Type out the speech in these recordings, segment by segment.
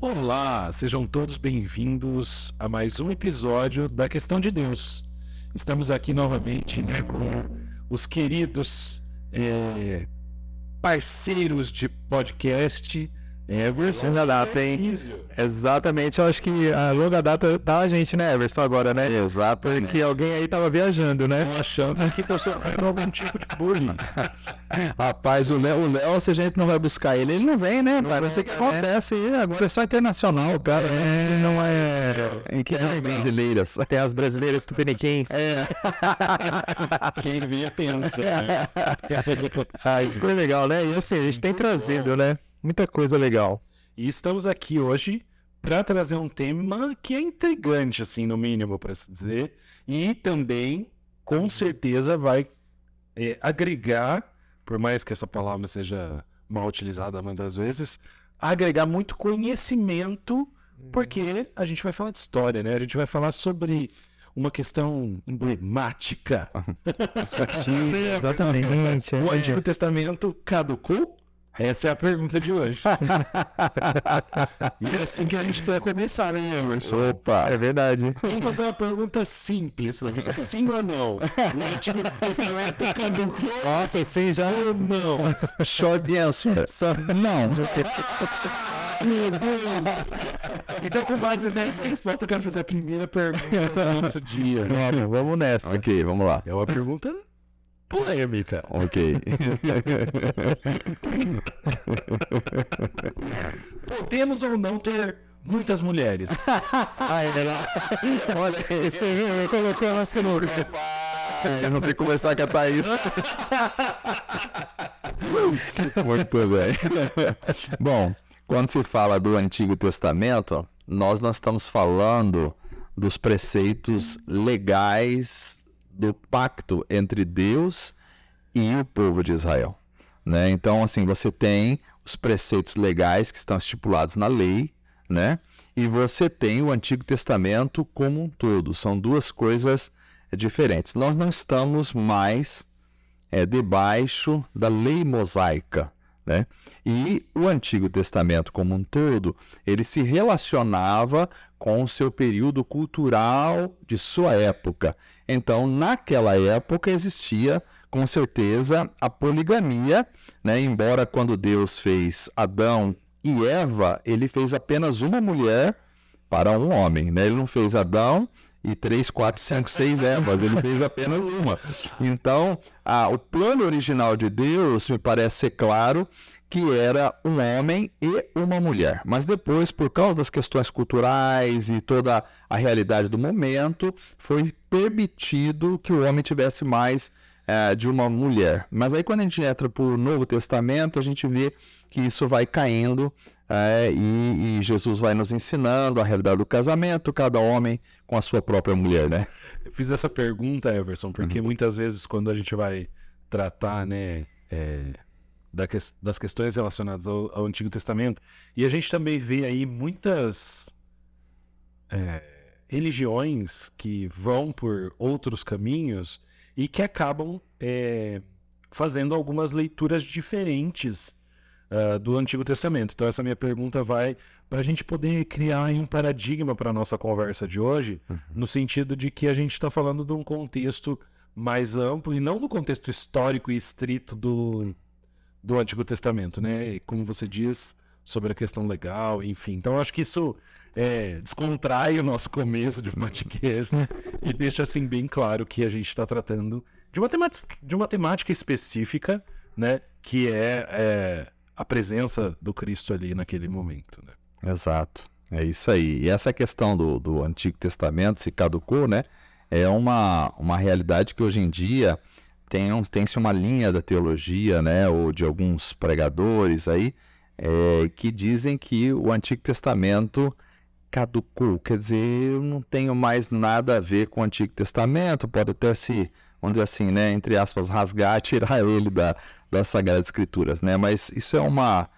Olá, sejam todos bem-vindos a mais um episódio da Questão de Deus. Estamos aqui novamente, com os queridos parceiros de podcast, Everson. Longa data, hein? Exatamente, eu acho que a longa data tá a gente, né, Everson, agora, né? Exato. Porque alguém aí tava viajando, né? Tô achando que eu sofrendo algum tipo de bullying. Rapaz, o Léo, se a gente não vai buscar ele não vem, né? Parece que acontece aí. Agora é só internacional, cara. Não é... Em que as brasileiras. Tem as brasileiras tupiniquins. Quem via pensa. Isso foi legal, né? E assim, a gente tem trazido, né? Muita coisa legal. E estamos aqui hoje para trazer um tema que é intrigante, assim, no mínimo, para se dizer, e também, com certeza, vai agregar, por mais que essa palavra seja mal utilizada muitas vezes, agregar muito conhecimento, porque a gente vai falar de história, né? A gente vai falar sobre uma questão emblemática. Exatamente. O Antigo Testamento caducou? Essa é a pergunta de hoje. E é assim que a gente vai começar, né, Emerson? Opa, é verdade. Vamos fazer uma pergunta simples pra você. Sim ou não? O Antigo Testamento caducou? Nossa, sim, já Não. Short answer. não. Meu Deus. Então, com base nessa resposta, eu quero fazer a primeira pergunta do nosso dia. Vamos nessa. Ok, vamos lá. É uma pergunta polêmica. Ok. Podemos ou não ter muitas mulheres? Olha, você viu? Colocou na sinuca. Eu não tenho que conversar com a Thaís. Muito bem. Bom, quando se fala do Antigo Testamento, nós não estamos falando dos preceitos legais do pacto entre Deus e o povo de Israel, né? Então, assim, você tem os preceitos legais que estão estipulados na lei, né? E você tem o Antigo Testamento como um todo. São duas coisas diferentes. Nós não estamos mais debaixo da lei mosaica, né? E o Antigo Testamento como um todo, ele se relacionava com o seu período cultural de sua época. Então, naquela época existia, com certeza, a poligamia, né? Embora quando Deus fez Adão e Eva, ele fez apenas uma mulher para um homem, né? Ele não fez Adão e 3, 4, 5, 6 Evas, ele fez apenas uma. Então, o plano original de Deus, me parece ser claro, que era um homem e uma mulher. Mas depois, por causa das questões culturais e toda a realidade do momento, foi permitido que o homem tivesse mais de uma mulher. Mas aí quando a gente entra para o Novo Testamento, a gente vê que isso vai caindo e Jesus vai nos ensinando a realidade do casamento, cada homem com a sua própria mulher, né? Eu fiz essa pergunta, Everson, porque muitas vezes quando a gente vai tratar, né, das questões relacionadas ao Antigo Testamento, e a gente também vê aí muitas religiões que vão por outros caminhos e que acabam fazendo algumas leituras diferentes do Antigo Testamento. Então essa minha pergunta vai para a gente poder criar aí um paradigma para a nossa conversa de hoje, no sentido de que a gente está falando de um contexto mais amplo e não do contexto histórico e estrito do Antigo Testamento, né? E como você diz, sobre a questão legal, enfim. Então, acho que isso descontrai o nosso começo de podcast e deixa, assim, bem claro que a gente está tratando de uma temática específica, né? Que é a presença do Cristo ali naquele momento, né? Exato. É isso aí. E essa questão do Antigo Testamento, se caducou, né? É uma realidade que hoje em dia tem-se uma linha da teologia, né, ou de alguns pregadores aí, que dizem que o Antigo Testamento caducou. Quer dizer, eu não tenho mais nada a ver com o Antigo Testamento, pode até se, vamos dizer assim, né, entre aspas, rasgar, tirar ele das Sagradas Escrituras, né? Mas isso é uma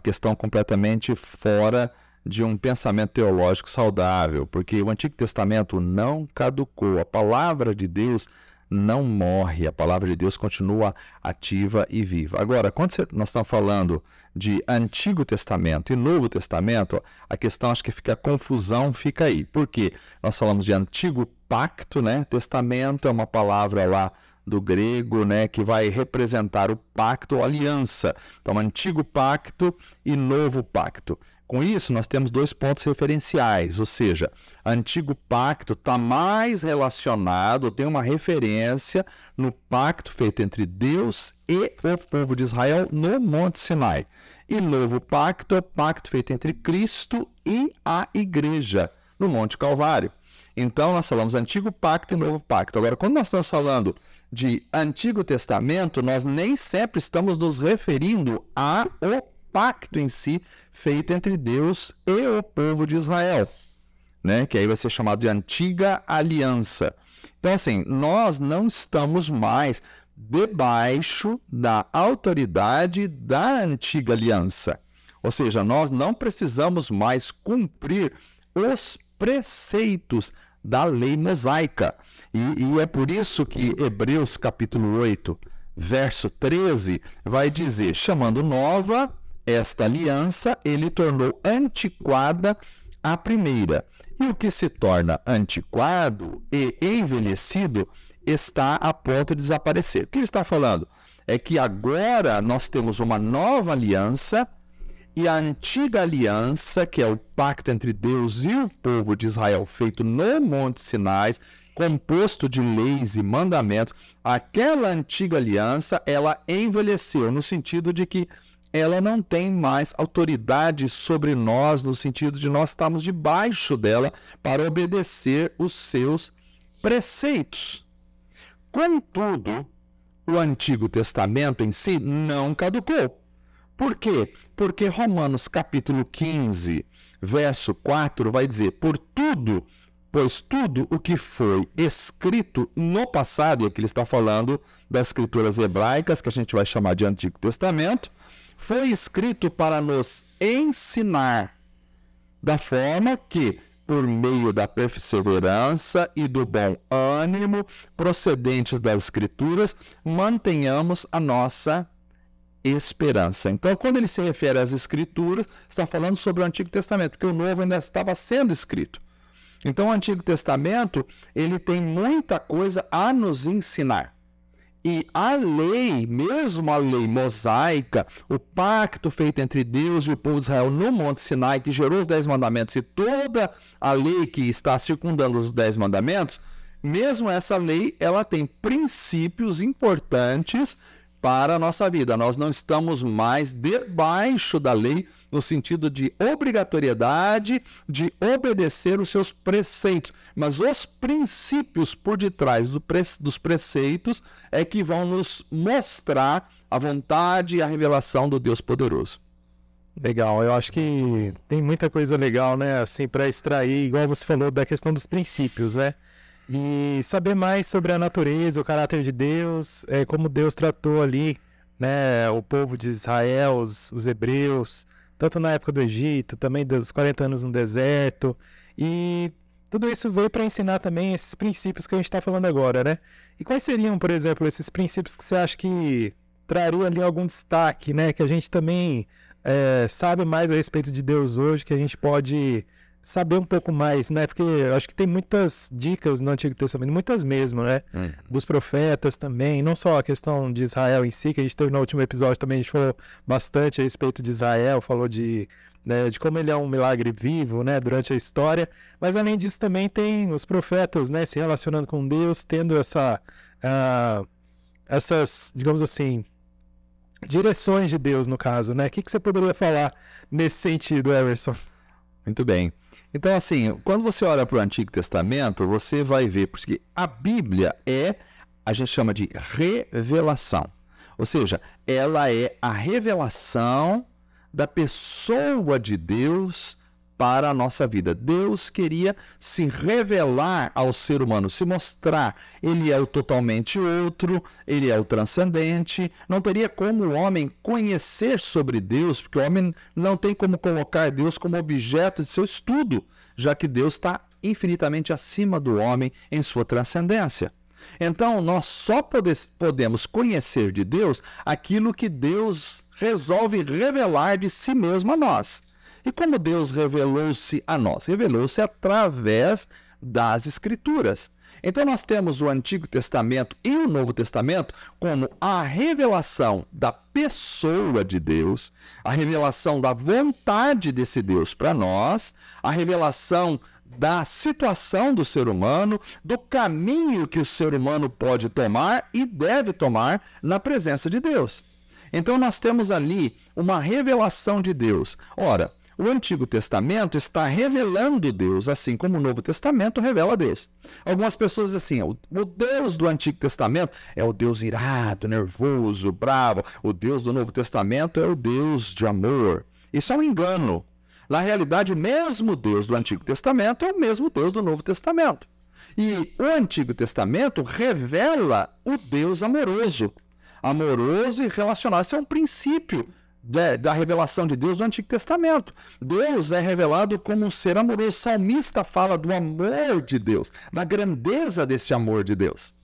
questão completamente fora de um pensamento teológico saudável, porque o Antigo Testamento não caducou, a palavra de Deus não morre, a palavra de Deus continua ativa e viva. Agora, quando nós estamos falando de Antigo Testamento e Novo Testamento, a questão, acho que fica a confusão, fica aí. Por quê? Nós falamos de Antigo Pacto, né? Testamento é uma palavra lá do grego, né, que vai representar o pacto ou aliança. Então, Antigo Pacto e Novo Pacto. Com isso, nós temos 2 pontos referenciais, ou seja, Antigo Pacto está mais relacionado, tem uma referência no pacto feito entre Deus e o povo de Israel no Monte Sinai. E Novo Pacto é o pacto feito entre Cristo e a Igreja no Monte Calvário. Então, nós falamos Antigo Pacto e Novo Pacto. Agora, quando nós estamos falando de Antigo Testamento, nós nem sempre estamos nos referindo ao pacto em si, feito entre Deus e o povo de Israel, né? Que aí vai ser chamado de Antiga Aliança. Então, assim, nós não estamos mais debaixo da autoridade da Antiga Aliança. Ou seja, nós não precisamos mais cumprir os preceitos da lei mosaica. E é por isso que Hebreus capítulo 8, verso 13, vai dizer, chamando nova esta aliança, ele tornou antiquada a primeira. E o que se torna antiquado e envelhecido está a ponto de desaparecer. O que ele está falando? É que agora nós temos uma nova aliança, e a antiga aliança, que é o pacto entre Deus e o povo de Israel, feito no Monte Sinai, composto de leis e mandamentos, aquela antiga aliança, ela envelheceu, no sentido de que ela não tem mais autoridade sobre nós, no sentido de nós estarmos debaixo dela para obedecer os seus preceitos. Contudo, o Antigo Testamento em si não caducou. Por quê? Porque Romanos capítulo 15, verso 4 vai dizer, pois tudo o que foi escrito no passado, e aqui ele está falando das escrituras hebraicas, que a gente vai chamar de Antigo Testamento, foi escrito para nos ensinar, da forma que, por meio da perseverança e do bom ânimo procedentes das escrituras, mantenhamos a nossa esperança. Então, quando ele se refere às escrituras, está falando sobre o Antigo Testamento, porque o Novo ainda estava sendo escrito. Então, o Antigo Testamento, ele tem muita coisa a nos ensinar. E a lei, mesmo a lei mosaica, o pacto feito entre Deus e o povo de Israel no Monte Sinai, que gerou os 10 mandamentos, e toda a lei que está circundando os 10 mandamentos, mesmo essa lei, ela tem princípios importantes para a nossa vida. Nós não estamos mais debaixo da lei, no sentido de obrigatoriedade de obedecer os seus preceitos, mas os princípios por detrás dos preceitos é que vão nos mostrar a vontade e a revelação do Deus poderoso. Legal, eu acho que tem muita coisa legal, né, assim, para extrair, igual você falou, da questão dos princípios, né? E saber mais sobre a natureza, o caráter de Deus, como Deus tratou ali, né, o povo de Israel, os hebreus, tanto na época do Egito, também dos 40 anos no deserto, e tudo isso veio para ensinar também esses princípios que a gente está falando agora, né? E quais seriam, por exemplo, esses princípios que você acha que trariam ali algum destaque, né, que a gente também sabe mais a respeito de Deus hoje, que a gente pode saber um pouco mais, né? Porque eu acho que tem muitas dicas no Antigo Testamento, muitas mesmo, né? Dos profetas também, não só a questão de Israel em si, que a gente teve no último episódio também, a gente falou bastante a respeito de Israel, falou de como ele é um milagre vivo, né? Durante a história, mas além disso também tem os profetas, né? Se relacionando com Deus, tendo essas, digamos assim, direções de Deus, no caso, né? O que você poderia falar nesse sentido, Emerson? Muito bem. Então, assim, quando você olha para o Antigo Testamento, você vai ver, porque a Bíblia a gente chama de revelação. Ou seja, ela é a revelação da pessoa de Deus para a nossa vida. Deus queria se revelar ao ser humano, se mostrar. Ele é o totalmente outro, ele é o transcendente. Não teria como o homem conhecer sobre Deus, porque o homem não tem como colocar Deus como objeto de seu estudo, já que Deus está infinitamente acima do homem em sua transcendência. Então, nós só podemos conhecer de Deus aquilo que Deus resolve revelar de si mesmo a nós. E como Deus revelou-se a nós? Revelou-se através das Escrituras. Então, nós temos o Antigo Testamento e o Novo Testamento como a revelação da pessoa de Deus, a revelação da vontade desse Deus para nós, a revelação da situação do ser humano, do caminho que o ser humano pode tomar e deve tomar na presença de Deus. Então, nós temos ali uma revelação de Deus. Ora, o Antigo Testamento está revelando Deus, assim como o Novo Testamento revela Deus. Algumas pessoas dizem assim, o Deus do Antigo Testamento é o Deus irado, nervoso, bravo. O Deus do Novo Testamento é o Deus de amor. Isso é um engano. Na realidade, o mesmo Deus do Antigo Testamento é o mesmo Deus do Novo Testamento. E o Antigo Testamento revela o Deus amoroso. Amoroso e relacionado. Esse é um princípio da revelação de Deus do Antigo Testamento. Deus é revelado como um ser amoroso. O salmista fala do amor de Deus, da grandeza desse amor de Deus.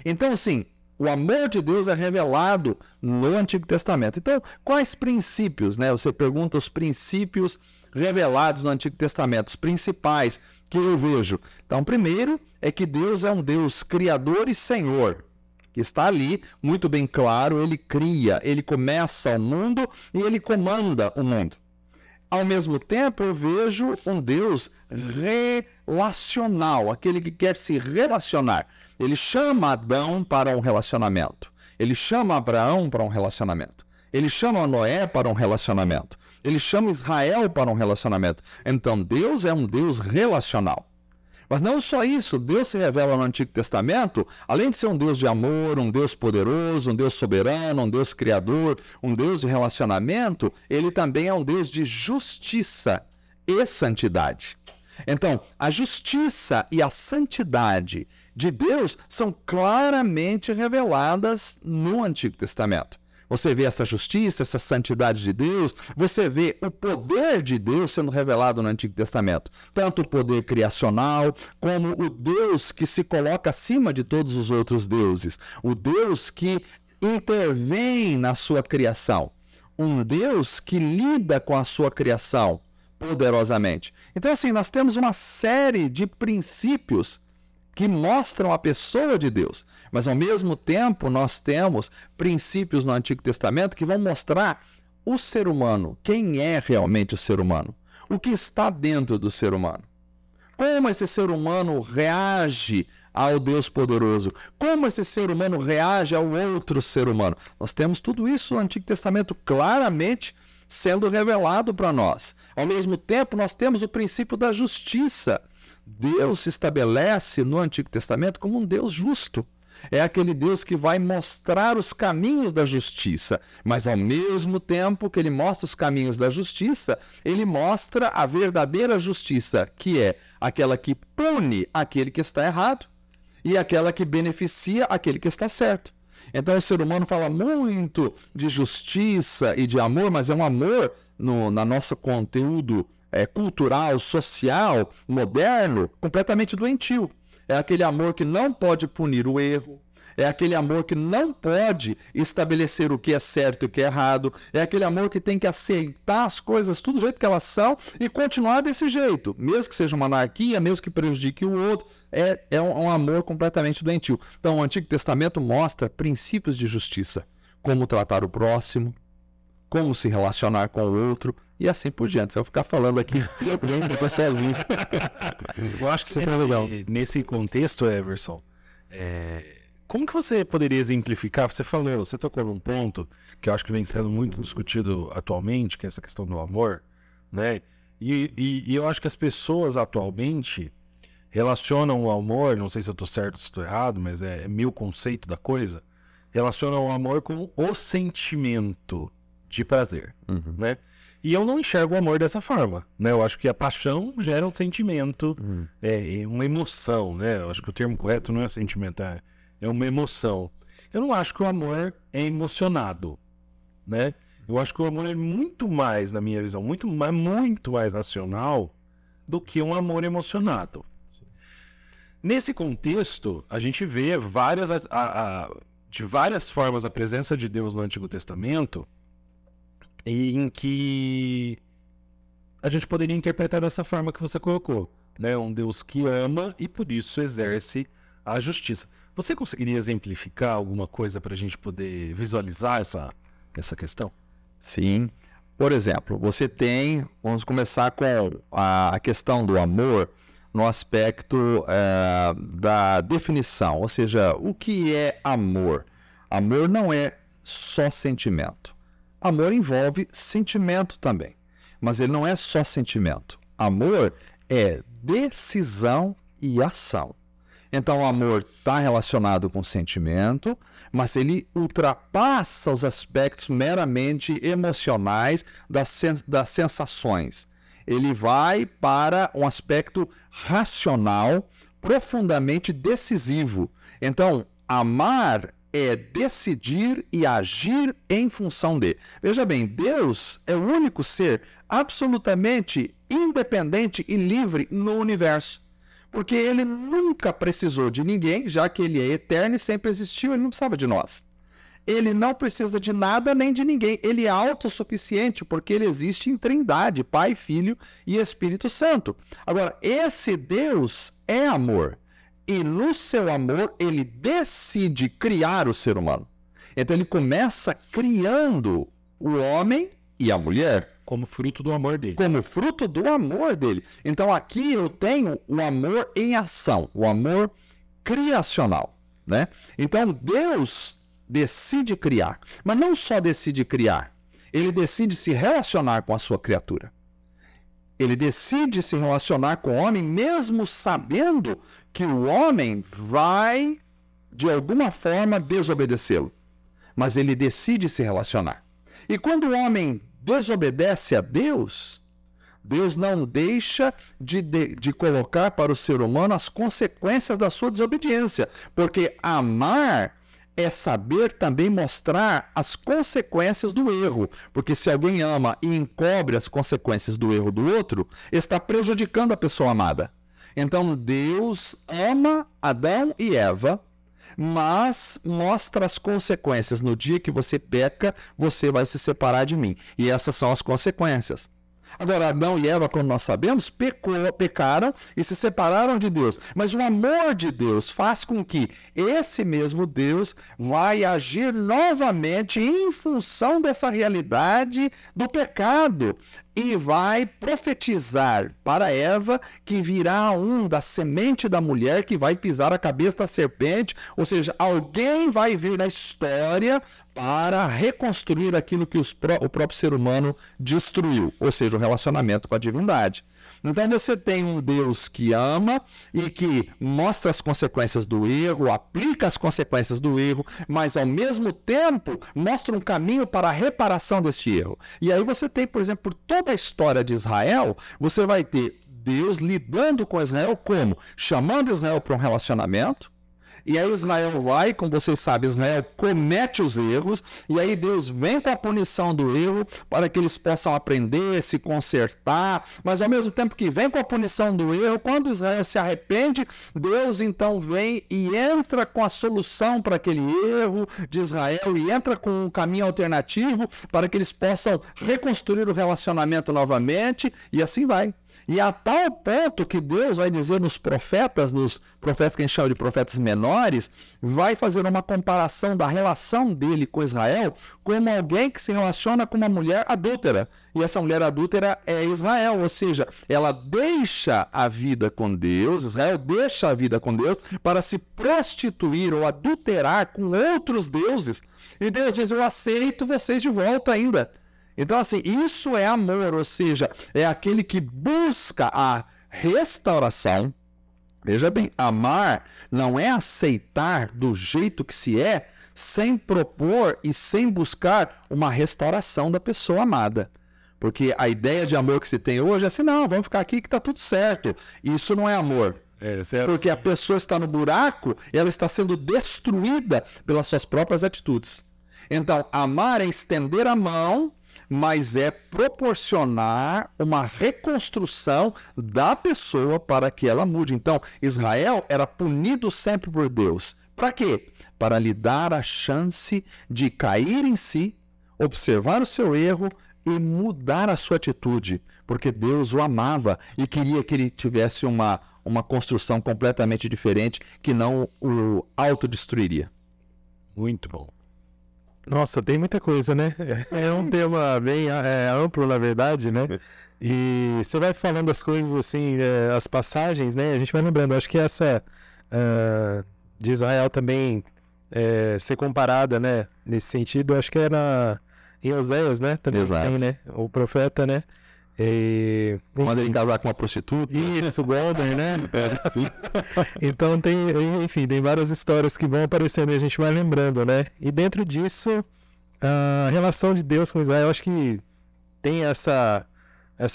Então, assim, o amor de Deus é revelado no Antigo Testamento. Então, quais princípios, né? Você pergunta os princípios revelados no Antigo Testamento, os principais que eu vejo. Então, primeiro é que Deus é um Deus criador e senhor, que está ali, muito bem claro, ele cria, ele começa o mundo e ele comanda o mundo. Ao mesmo tempo, eu vejo um Deus relacional, aquele que quer se relacionar. Ele chama Adão para um relacionamento. Ele chama Abraão para um relacionamento. Ele chama Noé para um relacionamento. Ele chama Israel para um relacionamento. Então, Deus é um Deus relacional. Mas não só isso, Deus se revela no Antigo Testamento, além de ser um Deus de amor, um Deus poderoso, um Deus soberano, um Deus criador, um Deus de relacionamento, ele também é um Deus de justiça e santidade. Então, a justiça e a santidade de Deus são claramente reveladas no Antigo Testamento. Você vê essa justiça, essa santidade de Deus, você vê o poder de Deus sendo revelado no Antigo Testamento. Tanto o poder criacional, como o Deus que se coloca acima de todos os outros deuses. O Deus que intervém na sua criação. Um Deus que lida com a sua criação poderosamente. Então, assim, nós temos uma série de princípios que mostram a pessoa de Deus. Mas, ao mesmo tempo, nós temos princípios no Antigo Testamento que vão mostrar o ser humano, quem é realmente o ser humano, o que está dentro do ser humano. Como esse ser humano reage ao Deus poderoso, como esse ser humano reage ao outro ser humano. Nós temos tudo isso no Antigo Testamento claramente sendo revelado para nós. Ao mesmo tempo, nós temos o princípio da justiça. Deus se estabelece no Antigo Testamento como um Deus justo. É aquele Deus que vai mostrar os caminhos da justiça, mas ao mesmo tempo que ele mostra os caminhos da justiça, ele mostra a verdadeira justiça, que é aquela que pune aquele que está errado e aquela que beneficia aquele que está certo. Então o ser humano fala muito de justiça e de amor, mas é um amor no nosso conteúdo cultural, social, moderno, completamente doentio. É aquele amor que não pode punir o erro, é aquele amor que não pode estabelecer o que é certo e o que é errado, é aquele amor que tem que aceitar as coisas tudo do jeito que elas são e continuar desse jeito, mesmo que seja uma anarquia, mesmo que prejudique o outro, é um amor completamente doentio. Então o Antigo Testamento mostra princípios de justiça, como tratar o próximo, como se relacionar com o outro, e assim por diante. Se eu ficar falando aqui, eu sozinho. Eu acho que nesse contexto, Everson, como que você poderia exemplificar? Você tocou num ponto que eu acho que vem sendo muito discutido atualmente, que é essa questão do amor, né? E eu acho que as pessoas atualmente relacionam o amor, não sei se eu estou certo ou se estou errado, mas é meu conceito da coisa, relacionam o amor com o sentimento de prazer, né? E eu não enxergo o amor dessa forma, né? Eu acho que a paixão gera um sentimento, uma emoção, né? Eu acho que o termo correto não é sentimento, é uma emoção. Eu não acho que o amor é emocionado, né? Eu acho que o amor é muito mais, na minha visão, muito mais racional do que um amor emocionado. Nesse contexto, a gente vê de várias formas a presença de Deus no Antigo Testamento, em que a gente poderia interpretar dessa forma que você colocou, né? Um Deus que ama e por isso exerce a justiça. Você conseguiria exemplificar alguma coisa para a gente poder visualizar essa questão? Sim. Por exemplo, vamos começar com a questão do amor no aspecto da definição, ou seja, o que é amor? Amor não é só sentimento. Amor envolve sentimento também, mas ele não é só sentimento. Amor é decisão e ação. Então, o amor está relacionado com sentimento, mas ele ultrapassa os aspectos meramente emocionais das sensações. Ele vai para um aspecto racional, profundamente decisivo. Então, amar é decidir e agir em função de. Veja bem, Deus é o único ser absolutamente independente e livre no universo. Porque ele nunca precisou de ninguém, já que ele é eterno e sempre existiu, ele não precisava de nós. Ele não precisa de nada nem de ninguém. Ele é autossuficiente, porque ele existe em Trindade, Pai, Filho e Espírito Santo. Agora, esse Deus é amor. E no seu amor, ele decide criar o ser humano. Então, ele começa criando o homem e a mulher. Como fruto do amor dele. Como fruto do amor dele. Então, aqui eu tenho o amor em ação, o amor criacional, né? Então, Deus decide criar, mas não só decide criar, ele decide se relacionar com a sua criatura. Ele decide se relacionar com o homem, mesmo sabendo que o homem vai, de alguma forma, desobedecê-lo. Mas ele decide se relacionar. E quando o homem desobedece a Deus, Deus não deixa de colocar para o ser humano as consequências da sua desobediência. Porque amar é saber também mostrar as consequências do erro. Porque se alguém ama e encobre as consequências do erro do outro, está prejudicando a pessoa amada. Então Deus ama Adão e Eva, mas mostra as consequências. No dia que você peca, você vai se separar de mim. E essas são as consequências. Agora, Adão e Eva, como nós sabemos, pecaram e se separaram de Deus. Mas o amor de Deus faz com que esse mesmo Deus vai agir novamente em função dessa realidade do pecado. E vai profetizar para Eva que virá um da semente da mulher que vai pisar a cabeça da serpente. Ou seja, alguém vai vir na história para reconstruir aquilo que o próprio ser humano destruiu. Ou seja, o relacionamento com a divindade. Então você tem um Deus que ama e que mostra as consequências do erro, aplica as consequências do erro, mas ao mesmo tempo mostra um caminho para a reparação deste erro. E aí você tem, por exemplo, por toda a história de Israel, você vai ter Deus lidando com Israel como? Chamando Israel para um relacionamento. E aí Israel vai, como vocês sabem, Israel comete os erros, e aí Deus vem com a punição do erro para que eles possam aprender, se consertar, mas ao mesmo tempo que vem com a punição do erro, quando Israel se arrepende, Deus então vem e entra com a solução para aquele erro de Israel e entra com um caminho alternativo para que eles possam reconstruir o relacionamento novamente, e assim vai. E a tal ponto que Deus vai dizer nos profetas que a gente chama de profetas menores, vai fazer uma comparação da relação dele com Israel como alguém que se relaciona com uma mulher adúltera. E essa mulher adúltera é Israel, ou seja, ela deixa a vida com Deus, Israel deixa a vida com Deus para se prostituir ou adulterar com outros deuses. E Deus diz, eu aceito vocês de volta ainda. Então, assim, isso é amor, ou seja, é aquele que busca a restauração. Veja bem, amar não é aceitar do jeito que se é, sem propor e sem buscar uma restauração da pessoa amada. Porque a ideia de amor que se tem hoje é assim, não, vamos ficar aqui que está tudo certo. Isso não é amor. Porque a pessoa está no buraco, ela está sendo destruída pelas suas próprias atitudes. Então, amar é estender a mão mas é proporcionar uma reconstrução da pessoa para que ela mude. Então, Israel era punido sempre por Deus. Para quê? Para lhe dar a chance de cair em si, observar o seu erro e mudar a sua atitude, porque Deus o amava e queria que ele tivesse uma construção completamente diferente, que não o autodestruiria. Muito bom. Nossa, tem muita coisa, né? É um tema bem amplo, na verdade, né? E você vai falando as coisas assim, as passagens, né? A gente vai lembrando, acho que essa de Israel também ser comparada, né? Nesse sentido, acho que era em Oséias, né? Também Exato. tem, né? O profeta, né? Manda ele casar com uma prostituta. Isso, Golden, né? Sim. Então enfim, tem várias histórias que vão aparecendo e a gente vai lembrando, né? E dentro disso, a relação de Deus com Israel, eu acho que tem essa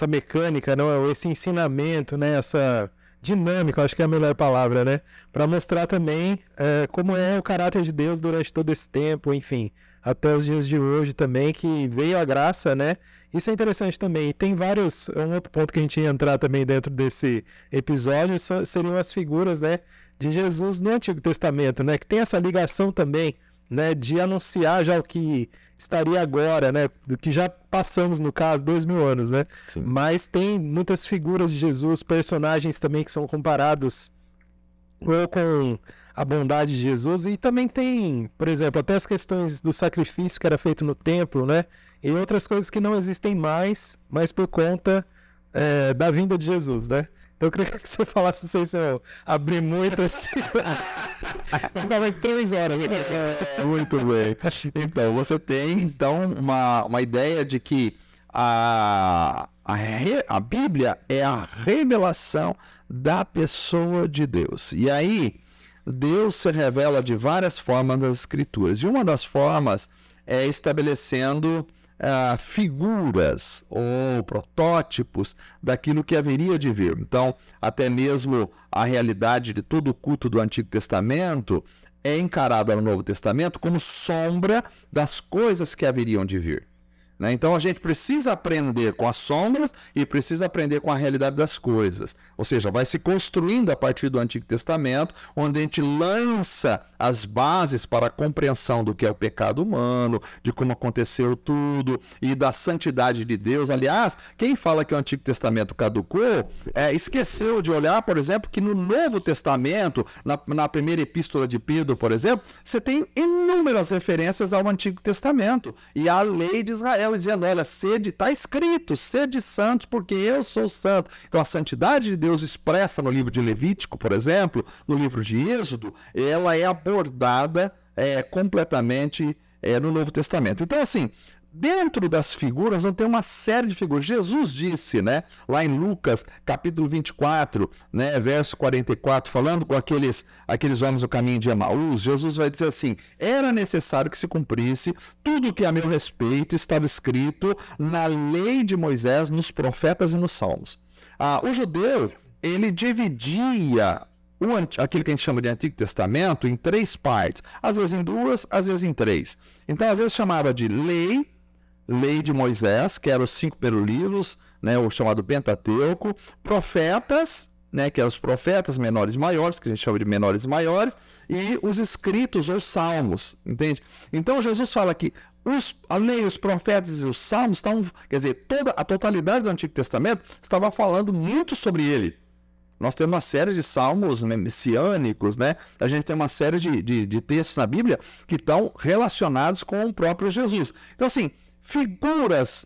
mecânica, não? Esse ensinamento, né? Essa dinâmica, eu acho que é a melhor palavra, né? Para mostrar também como é o caráter de Deus durante todo esse tempo, enfim, até os dias de hoje também, que veio a graça, né? Isso é interessante também. E tem vários... Um outro ponto que a gente ia entrar também dentro desse episódio seriam as figuras, né, de Jesus no Antigo Testamento, né? Que tem essa ligação também, né, de anunciar já o que estaria agora, né? Do que já passamos, no caso, 2000 anos, né? Sim. Mas tem muitas figuras de Jesus, personagens também que são comparados ou com a bondade de Jesus. E também tem, por exemplo, até as questões do sacrifício que era feito no templo, né? E outras coisas que não existem mais, mas por conta da vinda de Jesus, né? Então eu queria que você falasse, não sei se eu abri muito assim. Vai ficar mais 3 horas. Muito bem. Então, você tem uma ideia de que a Bíblia é a revelação da pessoa de Deus. E aí, Deus se revela de várias formas nas Escrituras. E uma das formas é estabelecendo figuras ou protótipos daquilo que haveria de vir. Então, até mesmo a realidade de todo o culto do Antigo Testamento é encarada no Novo Testamento como sombra das coisas que haveriam de vir. Né? Então, a gente precisa aprender com as sombras e precisa aprender com a realidade das coisas. Ou seja, vai se construindo a partir do Antigo Testamento, onde a gente lança as bases para a compreensão do que é o pecado humano, de como aconteceu tudo e da santidade de Deus. Aliás, quem fala que o Antigo Testamento caducou, esqueceu de olhar, por exemplo, que no Novo Testamento, na primeira epístola de Pedro, por exemplo, você tem inúmeras referências ao Antigo Testamento e à lei de Israel, dizendo, olha, está escrito, sede santos, porque eu sou santo. Então, a santidade de Deus expressa no livro de Levítico, por exemplo, no livro de Êxodo, ela é abordada completamente no Novo Testamento. Então, assim, dentro das figuras, não tem uma série de figuras. Jesus disse, né, lá em Lucas, capítulo 24, né, verso 44, falando com aqueles homens do caminho de Emaús, Jesus vai dizer assim, era necessário que se cumprisse tudo o que a meu respeito estava escrito na lei de Moisés, nos profetas e nos salmos. O judeu, ele dividia aquilo que a gente chama de Antigo Testamento em 3 partes, às vezes em 2, às vezes em 3. Então, às vezes chamava de lei de Moisés, que eram os 5 primeiros livros, né, o chamado Pentateuco, profetas, né, que eram os profetas menores e maiores, que a gente chama de menores e maiores, e os escritos ou salmos, entende? Então, Jesus fala que a lei, os profetas e os salmos quer dizer, a totalidade do Antigo Testamento estava falando muito sobre ele. Nós temos uma série de salmos messiânicos, né? A gente tem uma série de textos na Bíblia que estão relacionados com o próprio Jesus. Então, assim, figuras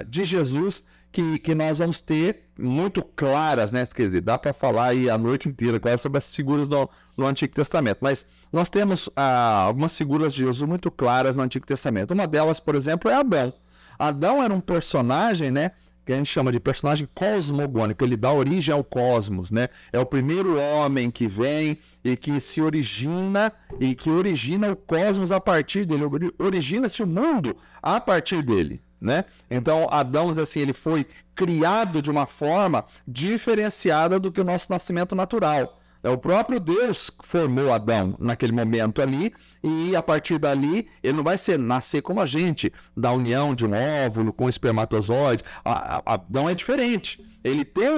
de Jesus que nós vamos ter muito claras, né? Quer dizer, dá para falar aí a noite inteira quase sobre essas figuras no Antigo Testamento. Mas nós temos algumas figuras de Jesus muito claras no Antigo Testamento. Uma delas, por exemplo, é Adão. Adão era um personagem, né, que a gente chama de personagem cosmogônico, ele dá origem ao cosmos, né? É o primeiro homem que vem e que se origina, e que origina o cosmos a partir dele, origina-se o mundo a partir dele, né? Então, Adão, assim, ele foi criado de uma forma diferenciada do que o nosso nascimento natural, É o próprio Deus que formou Adão naquele momento ali, e a partir dali ele não vai nascer como a gente, da união de um óvulo com um espermatozoide. Adão é diferente. Ele tem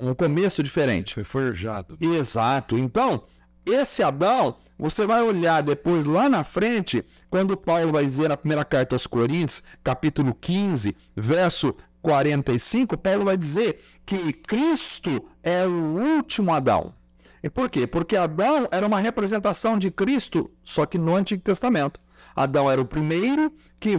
um começo diferente. Foi forjado. Exato. Então, esse Adão, você vai olhar depois lá na frente, quando Paulo vai dizer na primeira carta aos Coríntios, capítulo 15, verso 45, Paulo vai dizer que Cristo é o último Adão. E por quê? Porque Adão era uma representação de Cristo, só que no Antigo Testamento. Adão era o primeiro que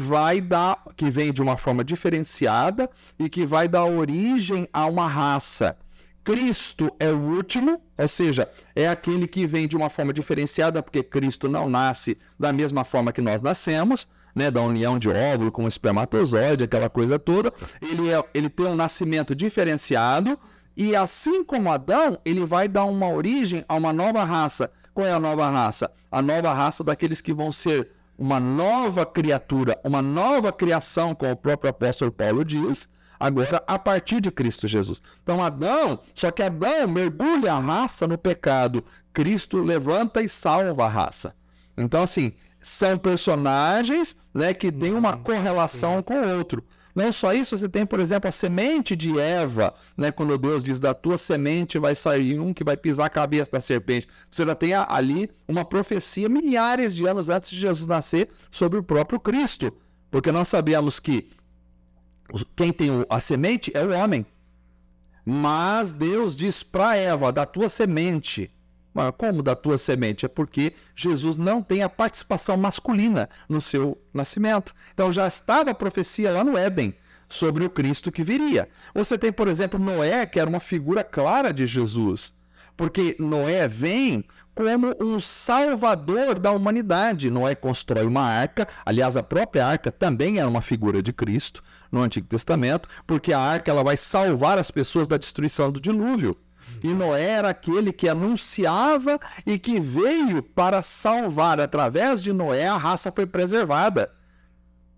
vem de uma forma diferenciada e que vai dar origem a uma raça. Cristo é o último, ou seja, é aquele que vem de uma forma diferenciada, porque Cristo não nasce da mesma forma que nós nascemos, né, da união de óvulo com espermatozoide, aquela coisa toda. Ele tem um nascimento diferenciado, e assim como Adão, ele vai dar uma origem a uma nova raça. Qual é a nova raça? A nova raça daqueles que vão ser uma nova criatura, uma nova criação, como o próprio apóstolo Paulo diz, agora a partir de Cristo Jesus. Então só que Adão mergulha a raça no pecado, Cristo levanta e salva a raça. Então assim, são personagens, né, que têm uma correlação com o outro. Não só isso, você tem, por exemplo, a semente de Eva, né, quando Deus diz, da tua semente vai sair um que vai pisar a cabeça da serpente. Você já tem ali uma profecia milhares de anos antes de Jesus nascer sobre o próprio Cristo. Porque nós sabemos que quem tem a semente é o homem. Mas Deus diz para Eva, da tua semente. Mas como da tua semente? É porque Jesus não tem a participação masculina no seu nascimento. Então já estava a profecia lá no Éden sobre o Cristo que viria. Você tem, por exemplo, Noé, que era uma figura clara de Jesus. Porque Noé vem como um salvador da humanidade. Noé constrói uma arca, aliás, a própria arca também era uma figura de Cristo no Antigo Testamento, porque a arca ela vai salvar as pessoas da destruição do dilúvio. E Noé era aquele que anunciava e que veio para salvar. Através de Noé, a raça foi preservada.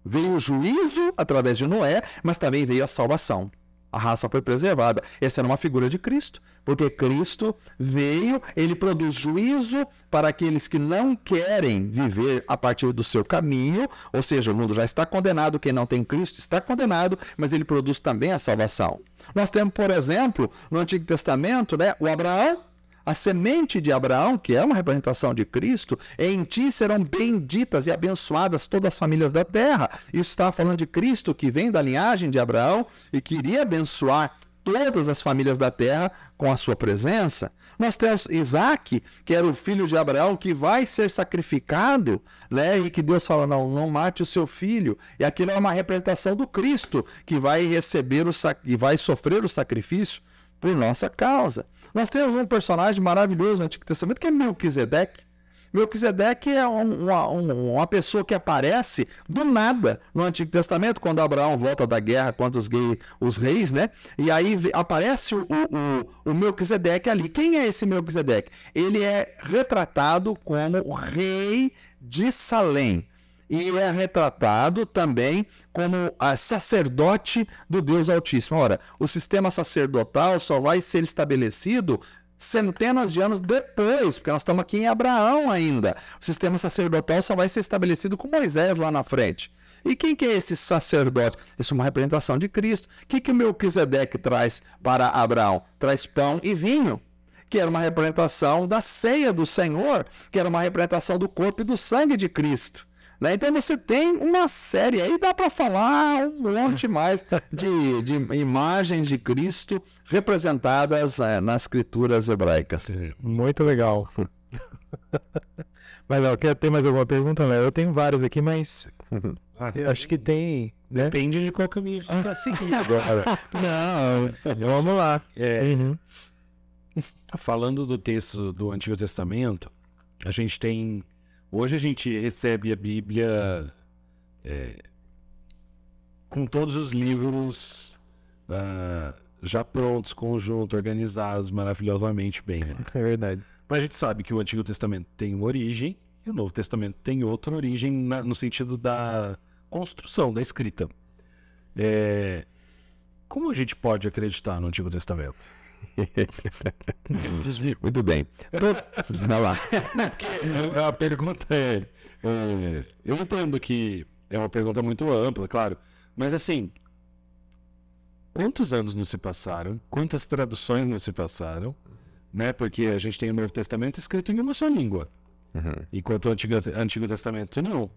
Veio o juízo através de Noé, mas também veio a salvação. A raça foi preservada. Essa era uma figura de Cristo, porque Cristo veio, ele produz juízo para aqueles que não querem viver a partir do seu caminho, ou seja, o mundo já está condenado, quem não tem Cristo está condenado, mas ele produz também a salvação. Nós temos, por exemplo, no Antigo Testamento, né, o Abraão, a semente de Abraão, que é uma representação de Cristo, em ti serão benditas e abençoadas todas as famílias da terra. Isso está falando de Cristo, que vem da linhagem de Abraão e queria abençoar todas as famílias da terra com a sua presença. Nós temos Isaac, que era o filho de Abraão, que vai ser sacrificado, né? E que Deus fala, não mate o seu filho. E aquilo é uma representação do Cristo, que vai e vai sofrer o sacrifício por nossa causa. Nós temos um personagem maravilhoso no Antigo Testamento, que é Melquisedeque. Melquisedeque é uma pessoa que aparece do nada no Antigo Testamento, quando Abraão volta da guerra contra os reis, né? E aí aparece o Melquisedeque ali. Quem é esse Melquisedeque? Ele é retratado como o rei de Salém. E é retratado também como sacerdote do Deus Altíssimo. Ora, o sistema sacerdotal só vai ser estabelecido centenas de anos depois, porque nós estamos aqui em Abraão ainda. O sistema sacerdotal só vai ser estabelecido com Moisés lá na frente. E quem que é esse sacerdote? Isso é uma representação de Cristo. O que o Melquisedeque traz para Abraão? Traz pão e vinho, que era uma representação da ceia do Senhor, que era uma representação do corpo e do sangue de Cristo. Né? Então você tem uma série, aí dá para falar um monte mais de imagens de Cristo representadas nas escrituras hebraicas. Muito legal. Mas, Léo, quer ter mais alguma pergunta, Léo? Eu tenho várias aqui, mas eu acho que tem, né? Depende de qual caminho a gente vai seguir agora. Não, vamos lá. Falando do texto do Antigo Testamento, a gente tem... Hoje a gente recebe a Bíblia com todos os livros já prontos, conjunto, organizados maravilhosamente bem. Né? É verdade. Mas a gente sabe que o Antigo Testamento tem uma origem e o Novo Testamento tem outra origem no sentido da construção, da escrita. Como a gente pode acreditar no Antigo Testamento? Muito bem. Vai lá. A pergunta eu entendo que é uma pergunta muito ampla, claro, mas assim, quantos anos não se passaram? Quantas traduções não se passaram? Né? Porque a gente tem o Novo Testamento escrito em uma só língua, enquanto o Antigo Testamento não.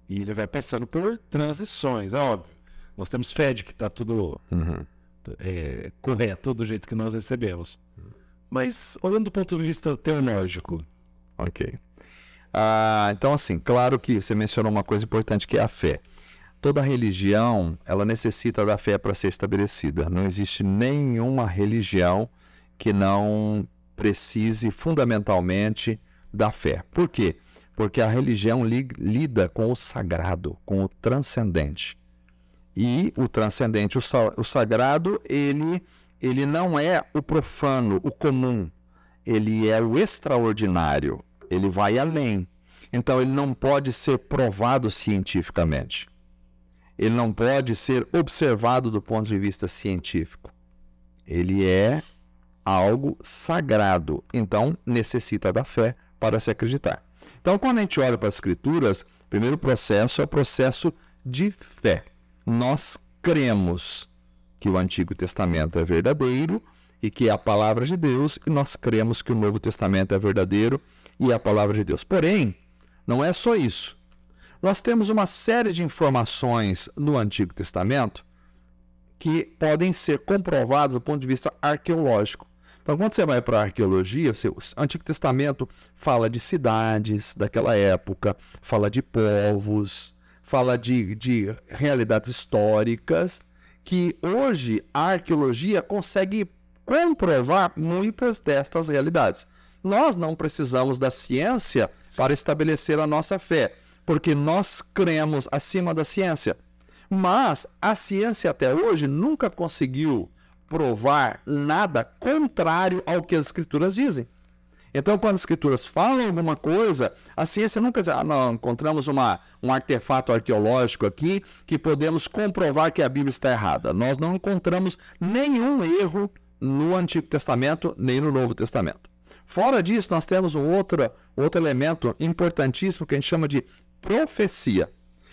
E ele vai passando por transições, é óbvio. Nós temos fé de que está tudo correto do jeito que nós recebemos. Mas, olhando do ponto de vista teológico. Ok. Então, assim, claro que você mencionou uma coisa importante que é a fé. Toda religião, ela necessita da fé para ser estabelecida. Não existe nenhuma religião que não precise fundamentalmente da fé. Por quê? Porque a religião lida com o sagrado, com o transcendente. E o transcendente, o sagrado, ele não é o profano, o comum. Ele é o extraordinário. Ele vai além. Então, ele não pode ser provado cientificamente. Ele não pode ser observado do ponto de vista científico. Ele é algo sagrado. Então, necessita da fé para se acreditar. Então, quando a gente olha para as Escrituras, o primeiro processo é o processo de fé. Nós cremos que o Antigo Testamento é verdadeiro e que é a palavra de Deus, e nós cremos que o Novo Testamento é verdadeiro e é a palavra de Deus. Porém, não é só isso. Nós temos uma série de informações no Antigo Testamento que podem ser comprovadas do ponto de vista arqueológico. Então, quando você vai para a arqueologia, o Antigo Testamento fala de cidades daquela época, fala de povos, fala de realidades históricas, que hoje a arqueologia consegue comprovar muitas destas realidades. Nós não precisamos da ciência para estabelecer a nossa fé, porque nós cremos acima da ciência. Mas a ciência até hoje nunca conseguiu provar nada contrário ao que as Escrituras dizem. Então, quando as Escrituras falam alguma coisa, a ciência nunca diz, não, encontramos um artefato arqueológico aqui que podemos comprovar que a Bíblia está errada. Nós não encontramos nenhum erro no Antigo Testamento, nem no Novo Testamento. Fora disso, nós temos outro elemento importantíssimo que a gente chama de profecia.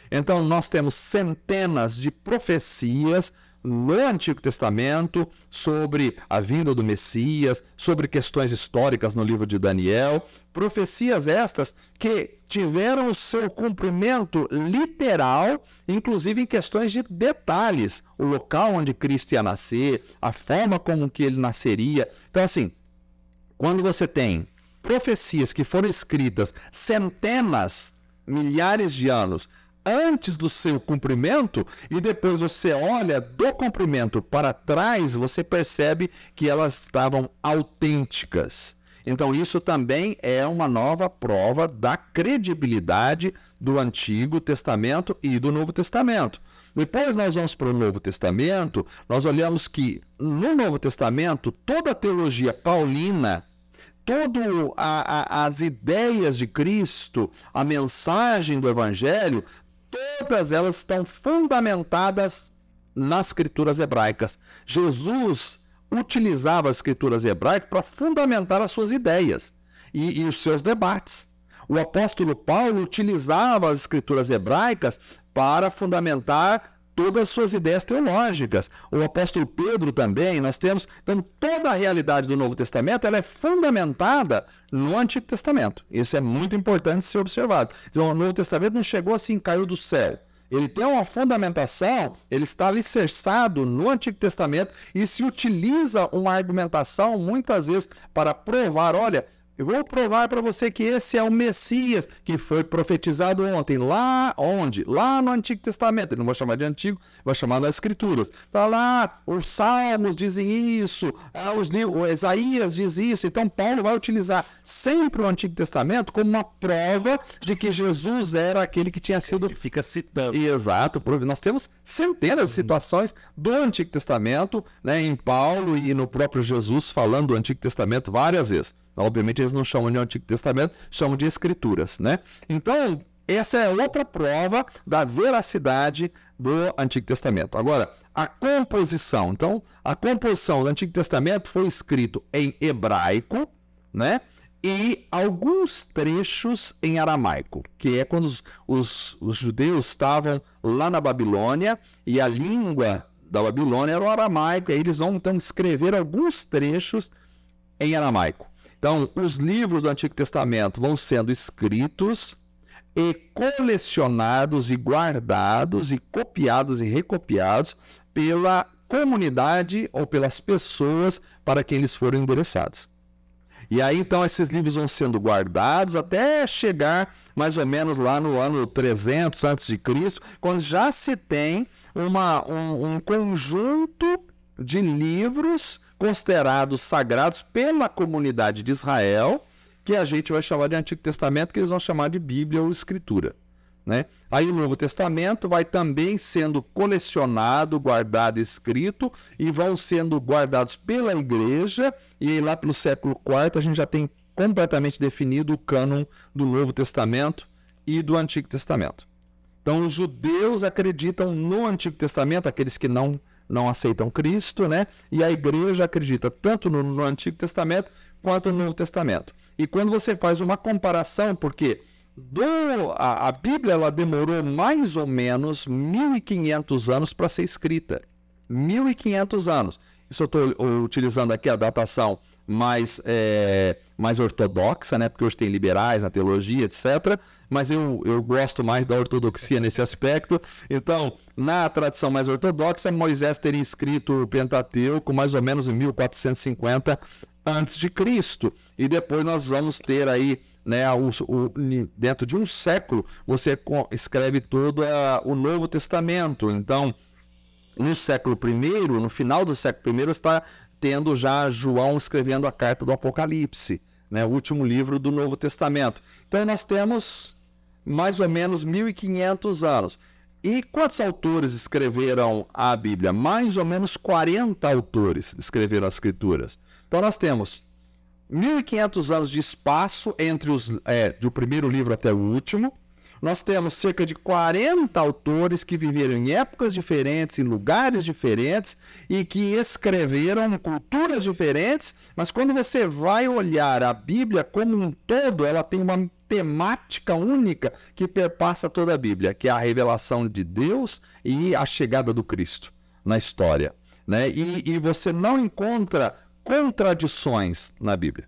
Então, nós temos centenas de profecias no Antigo Testamento sobre a vinda do Messias, sobre questões históricas no livro de Daniel, profecias estas que tiveram o seu cumprimento literal, inclusive em questões de detalhes, o local onde Cristo ia nascer, a forma como que ele nasceria. Então, assim, quando você tem profecias que foram escritas centenas, milhares de anos antes do seu cumprimento, e depois você olha do cumprimento para trás, você percebe que elas estavam autênticas. Então isso também é uma nova prova da credibilidade do Antigo Testamento e do Novo Testamento. Depois nós vamos para o Novo Testamento, nós olhamos que no Novo Testamento toda a teologia paulina, todas as ideias de Cristo, a mensagem do Evangelho, todas elas estão fundamentadas nas escrituras hebraicas. Jesus utilizava as escrituras hebraicas para fundamentar as suas ideias e os seus debates. O apóstolo Paulo utilizava as escrituras hebraicas para fundamentar todas as suas ideias teológicas. O apóstolo Pedro também, nós temos... Então, toda a realidade do Novo Testamento ela é fundamentada no Antigo Testamento. Isso é muito importante ser observado. Então, o Novo Testamento não chegou assim, caiu do céu. Ele tem uma fundamentação, ele está alicerçado no Antigo Testamento e se utiliza uma argumentação, muitas vezes, para provar, olha... Eu vou provar para você que esse é o Messias que foi profetizado ontem. Lá onde? Lá no Antigo Testamento. Eu não vou chamar de Antigo, vou chamar das Escrituras. Está lá, os Salmos dizem isso, o Isaías diz isso. Então Paulo vai utilizar sempre o Antigo Testamento como uma prova de que Jesus era aquele que tinha sido... Ele fica citando. Exato. Nós temos centenas de situações do Antigo Testamento, né, em Paulo e no próprio Jesus falando do Antigo Testamento várias vezes. Obviamente eles não chamam de Antigo Testamento, chamam de Escrituras, né? Então, essa é outra prova da veracidade do Antigo Testamento. Agora, a composição. Então, a composição do Antigo Testamento foi escrito em hebraico, né? E alguns trechos em aramaico, que é quando os judeus estavam lá na Babilônia e a língua da Babilônia era o aramaico, e aí eles vão então escrever alguns trechos em aramaico. Então, os livros do Antigo Testamento vão sendo escritos e colecionados e guardados e copiados e recopiados pela comunidade ou pelas pessoas para quem eles foram endereçados. E aí, então, esses livros vão sendo guardados até chegar mais ou menos lá no ano 300 a.C., quando já se tem um conjunto de livros considerados sagrados pela comunidade de Israel, que a gente vai chamar de Antigo Testamento, que eles vão chamar de Bíblia ou Escritura, né? Aí o Novo Testamento vai também sendo colecionado, guardado, escrito, e vão sendo guardados pela igreja, e aí lá pelo século IV a gente já tem completamente definido o cânon do Novo Testamento e do Antigo Testamento. Então os judeus acreditam no Antigo Testamento, aqueles que não aceitam Cristo, né? E a igreja acredita tanto no Antigo Testamento quanto no Novo Testamento. E quando você faz uma comparação, porque a Bíblia ela demorou mais ou menos 1.500 anos para ser escrita. 1.500 anos. Isso eu estou utilizando aqui a datação mais ortodoxa, né? Porque hoje tem liberais na teologia, etc. Mas eu gosto mais da ortodoxia nesse aspecto. Então, na tradição mais ortodoxa, Moisés teria escrito o Pentateuco mais ou menos em 1450 a.C. E depois nós vamos ter aí, né, dentro de um século, você escreve todo o Novo Testamento. Então, no século I, no final do século I, está tendo já João escrevendo a carta do Apocalipse, né, o último livro do Novo Testamento. Então, nós temos mais ou menos 1.500 anos. E quantos autores escreveram a Bíblia? Mais ou menos 40 autores escreveram as Escrituras. Então, nós temos 1.500 anos de espaço entre do primeiro livro até o último. Nós temos cerca de 40 autores que viveram em épocas diferentes, em lugares diferentes e que escreveram em culturas diferentes, mas quando você vai olhar a Bíblia como um todo, ela tem uma temática única que perpassa toda a Bíblia, que é a revelação de Deus e a chegada do Cristo na história, né? E você não encontra contradições na Bíblia.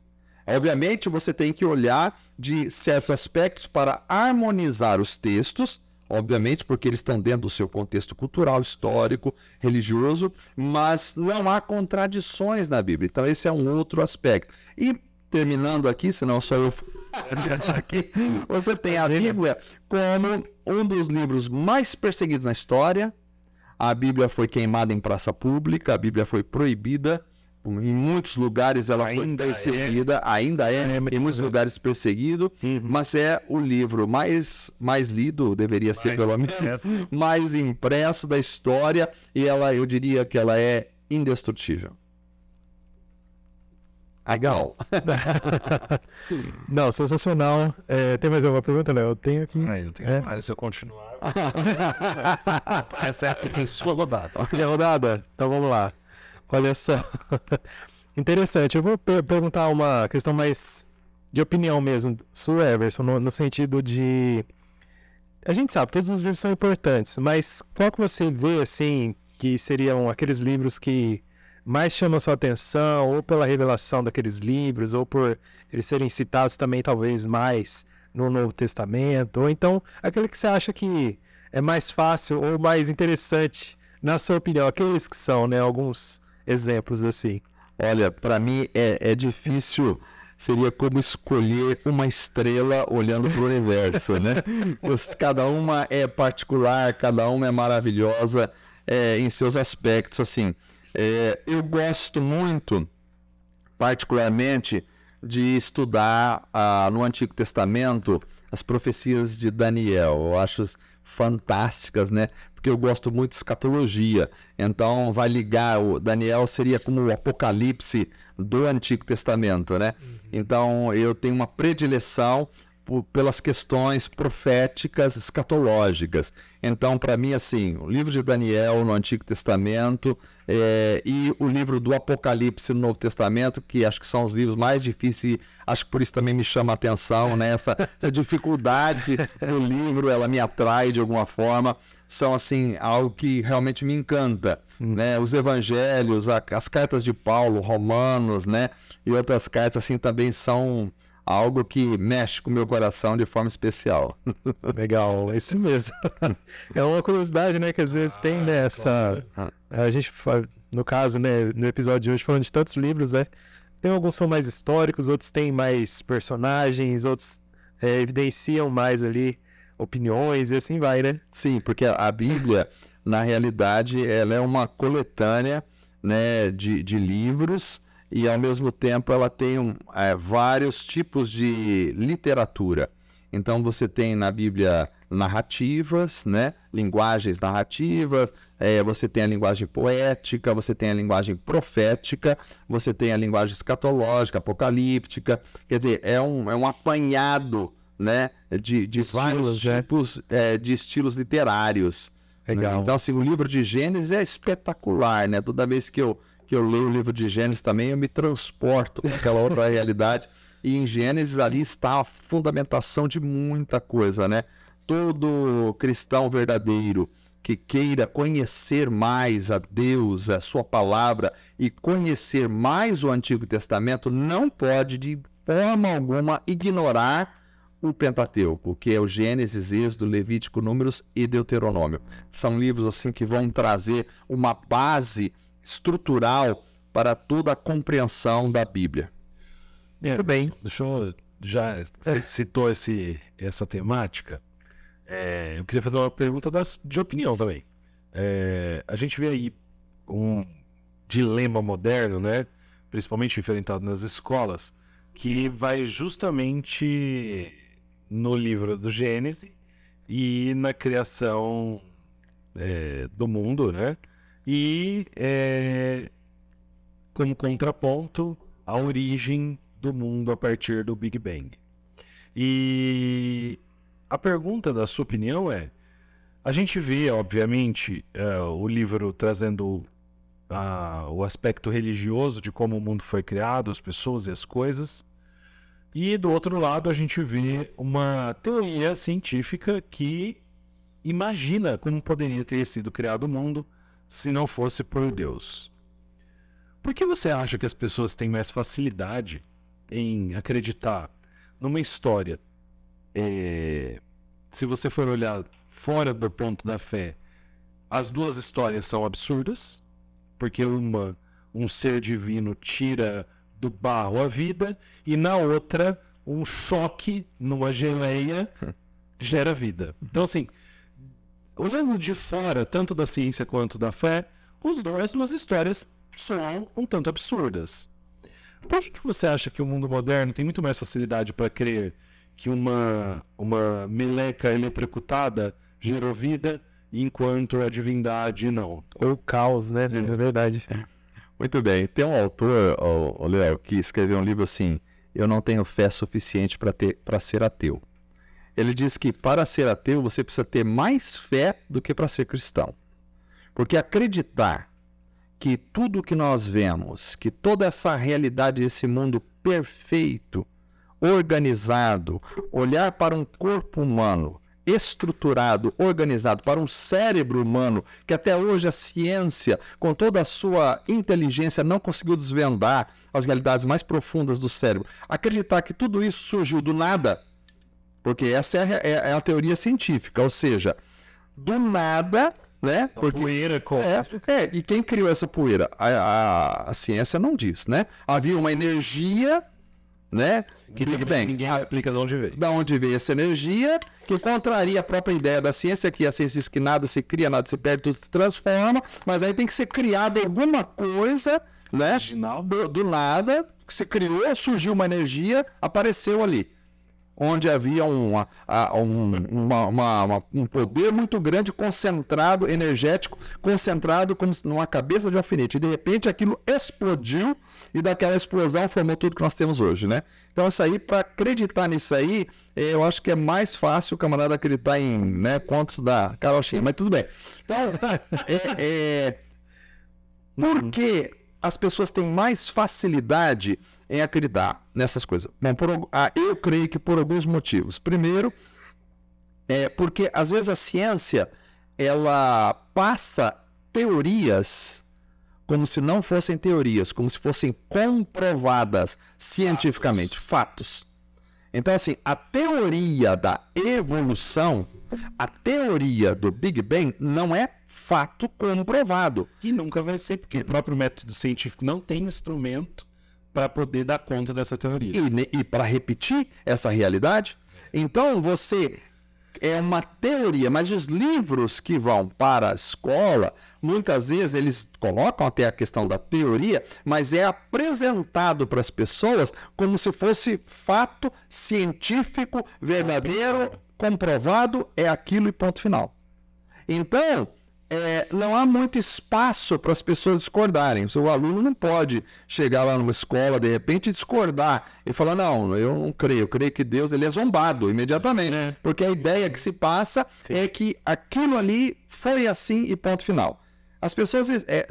Obviamente, você tem que olhar de certos aspectos para harmonizar os textos, obviamente, porque eles estão dentro do seu contexto cultural, histórico, religioso, mas não há contradições na Bíblia. Então, esse é um outro aspecto. E, terminando aqui, senão só eu aqui, você tem a Bíblia como um dos livros mais perseguidos na história. A Bíblia foi queimada em praça pública, a Bíblia foi proibida. Em muitos lugares ela foi perseguida, ainda é em muitos lugares perseguido, mas é o livro mais lido, deveria ser pelo menos, mais impresso da história, e eu diria que ela é indestrutível. Legal. Não, sensacional. Tem mais alguma pergunta, Léo? Eu tenho aqui. Eu tenho mais, se eu continuar. Essa é a sua rodada. É a rodada? Então vamos lá. Olha só, interessante. Eu vou perguntar uma questão mais de opinião mesmo, sua, Everson, no sentido de... A gente sabe, todos os livros são importantes, mas qual que você vê, assim, que seriam aqueles livros que mais chamam a sua atenção, ou pela revelação daqueles livros, ou por eles serem citados também, talvez, mais no Novo Testamento, ou então, aquele que você acha que é mais fácil ou mais interessante, na sua opinião, aqueles que são, né, alguns... exemplos assim. Olha, para mim é difícil, seria como escolher uma estrela olhando para o universo, né? Cada uma é particular, cada uma é maravilhosa em seus aspectos, assim. Eu gosto muito, particularmente, de estudar no Antigo Testamento as profecias de Daniel. Eu acho fantásticas, né? Porque eu gosto muito de escatologia. Então, vai ligar, o Daniel seria como o Apocalipse do Antigo Testamento, né? Então, eu tenho uma predileção pelas questões proféticas, escatológicas. Então, para mim, assim, o livro de Daniel no Antigo Testamento e o livro do Apocalipse no Novo Testamento, que acho que são os livros mais difíceis, acho que por isso também me chama a atenção, né? Essa dificuldade do livro, ela me atrai de alguma forma, são, assim, algo que realmente me encanta, né? Os evangelhos, as cartas de Paulo, Romanos, né? E outras cartas, assim, também são algo que mexe com o meu coração de forma especial. Legal, é isso mesmo. É uma curiosidade, né, que às vezes tem nessa... A gente, no caso, né, no episódio de hoje, falando de tantos livros, né, tem alguns que são mais históricos, outros têm mais personagens, outros evidenciam mais ali opiniões e assim vai, né? Sim, porque a Bíblia, na realidade, ela é uma coletânea, né, de livros, e ao mesmo tempo ela tem vários tipos de literatura. Então você tem na Bíblia narrativas, né? Linguagens narrativas, você tem a linguagem poética, você tem a linguagem profética, você tem a linguagem escatológica, apocalíptica. Quer dizer, é um apanhado, né, de vários tipos de estilos literários. Legal. Né? Então, assim, o livro de Gênesis é espetacular, né? Toda vez que eu leio o livro de Gênesis também, eu me transporto para aquela outra realidade. E em Gênesis ali está a fundamentação de muita coisa, né? Todo cristão verdadeiro que queira conhecer mais a Deus, a sua palavra, e conhecer mais o Antigo Testamento, não pode de forma alguma ignorar o Pentateuco, que é o Gênesis, Êxodo, Levítico, Números e Deuteronômio. São livros assim que vão trazer uma base estrutural para toda a compreensão da Bíblia. Muito bem. Deixa eu... Já citou essa temática. Eu queria fazer uma pergunta de opinião também. A gente vê aí um dilema moderno, né? Principalmente enfrentado nas escolas, que vai justamente no livro do Gênesis e na criação do mundo, né? E como contraponto, a origem do mundo a partir do Big Bang. E a pergunta da sua opinião a gente vê, obviamente, o livro trazendo o aspecto religioso de como o mundo foi criado, as pessoas e as coisas, e do outro lado a gente vê uma teoria científica que imagina como poderia ter sido criado o mundo se não fosse por Deus. Por que você acha que as pessoas têm mais facilidade em acreditar numa história? Se você for olhar fora do ponto da fé, as duas histórias são absurdas, porque um ser divino tira do barro a vida, e na outra, um choque numa geleia gera vida. Então, assim, olhando de fora, tanto da ciência quanto da fé, as duas histórias são um tanto absurdas. Por que você acha que o mundo moderno tem muito mais facilidade para crer que uma meleca eletrocutada gerou vida, enquanto a divindade não? Ou caos, né? É verdade. Muito bem. Tem um autor, o Léo, que escreveu um livro assim: Eu não tenho fé suficiente para ser ateu. Ele diz que para ser ateu você precisa ter mais fé do que para ser cristão. Porque acreditar que tudo que nós vemos, que toda essa realidade desse mundo perfeito, organizado, olhar para um corpo humano estruturado, organizado, para um cérebro humano, que até hoje a ciência, com toda a sua inteligência, não conseguiu desvendar as realidades mais profundas do cérebro. Acreditar que tudo isso surgiu do nada, porque essa é a teoria científica, ou seja, do nada, né? Porque, poeira e quem criou essa poeira? A ciência não diz, né? Havia uma energia, né? Que ninguém explica de onde veio. Da onde veio essa energia, que contraria a própria ideia da ciência, que a ciência diz que nada se cria, nada se perde, tudo se transforma, mas aí tem que ser criada alguma coisa, né? Do nada, que se criou, surgiu uma energia, apareceu ali. onde havia um poder muito grande concentrado, energético, concentrado como numa cabeça de alfinete. E de repente aquilo explodiu e daquela explosão formou tudo que nós temos hoje, né? Então isso aí, para acreditar nisso aí, eu acho que é mais fácil o camarada acreditar em, né, contos da Carol Shear, mas tudo bem. Então, por que as pessoas têm mais facilidade em acreditar nessas coisas? Bom, eu creio que por alguns motivos. Primeiro, porque às vezes a ciência ela passa teorias como se não fossem teorias, como se fossem comprovadas cientificamente, fatos. Então, assim, a teoria da evolução, a teoria do Big Bang não é fato comprovado. E nunca vai ser, porque o próprio método científico não tem instrumento para poder dar conta dessa teoria. E para repetir essa realidade, então você é uma teoria, mas os livros que vão para a escola, muitas vezes eles colocam até a questão da teoria, mas é apresentado para as pessoas como se fosse fato científico, verdadeiro, comprovado, é aquilo e ponto final. Então, não há muito espaço para as pessoas discordarem. O seu aluno não pode chegar lá numa escola, de repente, e discordar e falar, não, eu não creio, eu creio que Deus, ele é zombado imediatamente, porque a ideia que se passa é que aquilo ali foi assim e ponto final. As pessoas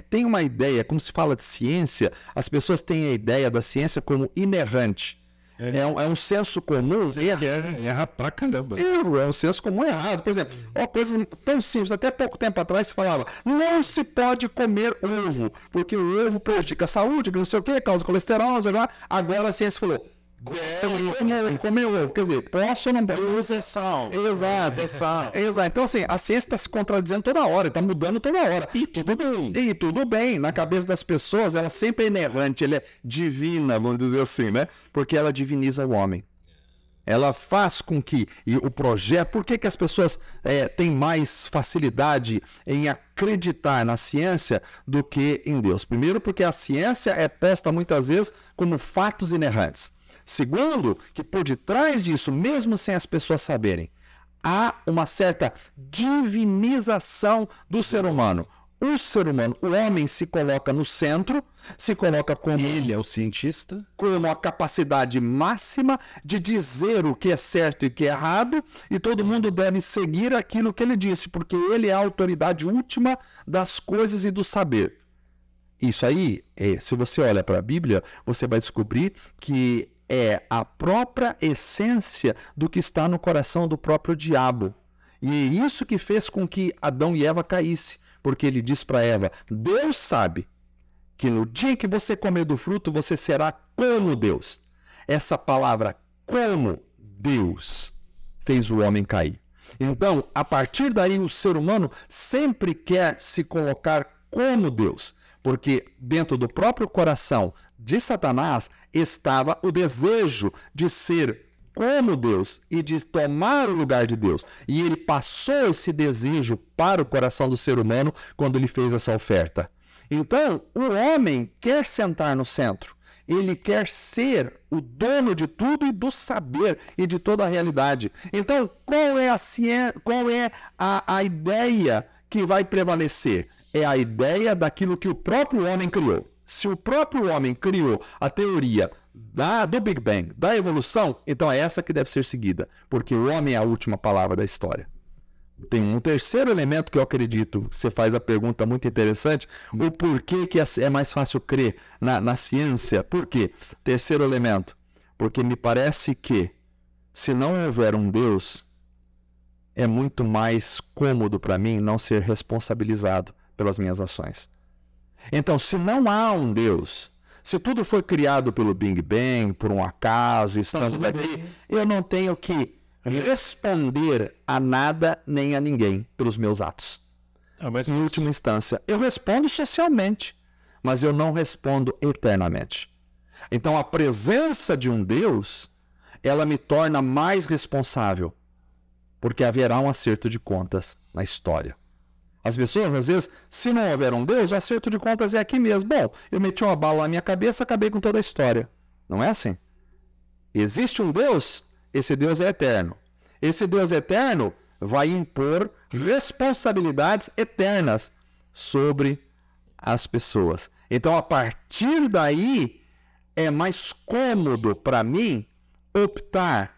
têm uma ideia, como se fala de ciência, as pessoas têm a ideia da ciência como inerrante. É um senso comum. Erra pra caramba. É um senso comum errado. Por exemplo, uma coisa tão simples, até pouco tempo atrás se falava, não se pode comer ovo, porque o ovo prejudica a saúde, que não sei o que, causa colesterol, não sei lá. Agora a ciência falou, comer ovo, quer dizer, posso ou não posso? Usa é sal. Exato. Exato. Então, assim, a ciência está se contradizendo toda hora, está mudando toda hora. E tudo bem. E tudo bem. Na cabeça das pessoas, ela sempre é inerrante, ela é divina, vamos dizer assim, né? Porque ela diviniza o homem. Ela faz com que o projeto... Por que as pessoas têm mais facilidade em acreditar na ciência do que em Deus? Primeiro, porque a ciência é posta muitas vezes como fatos inerrantes. Segundo, que por detrás disso, mesmo sem as pessoas saberem, há uma certa divinização do ser humano. O ser humano, o homem se coloca no centro, se coloca como... Ele é o cientista. Com a capacidade máxima de dizer o que é certo e o que é errado, e todo mundo deve seguir aquilo que ele disse, porque ele é a autoridade última das coisas e do saber. Isso aí, se você olha para a Bíblia, você vai descobrir que é a própria essência do que está no coração do próprio diabo. E é isso que fez com que Adão e Eva caíssem, porque ele disse para Eva, Deus sabe que no dia que você comer do fruto, você será como Deus. Essa palavra, como Deus, fez o homem cair. Então, a partir daí, o ser humano sempre quer se colocar como Deus, porque dentro do próprio coração de Satanás estava o desejo de ser como Deus e de tomar o lugar de Deus. E ele passou esse desejo para o coração do ser humano quando ele fez essa oferta. Então, o homem quer sentar no centro. Ele quer ser o dono de tudo e do saber e de toda a realidade. Então, qual é a ideia que vai prevalecer? É a ideia daquilo que o próprio homem criou. Se o próprio homem criou a teoria do Big Bang, da evolução, então é essa que deve ser seguida, porque o homem é a última palavra da história. Tem um terceiro elemento que eu acredito, você faz a pergunta muito interessante, o porquê que é mais fácil crer na ciência. Por quê? Terceiro elemento, porque me parece que se não houver um Deus, é muito mais cômodo para mim não ser responsabilizado pelas minhas ações. Então, se não há um Deus, se tudo foi criado pelo Big Bang, por um acaso, estamos aqui, eu não tenho que responder a nada nem a ninguém pelos meus atos. Mas em última instância, eu respondo socialmente, mas eu não respondo eternamente. Então, a presença de um Deus, ela me torna mais responsável, porque haverá um acerto de contas na história. As pessoas, às vezes, se não houver um Deus, o acerto de contas é aqui mesmo. Bom, eu meti uma bala na minha cabeça, acabei com toda a história. Não é assim? Existe um Deus, esse Deus é eterno. Esse Deus eterno vai impor responsabilidades eternas sobre as pessoas. Então, a partir daí, é mais cômodo para mim optar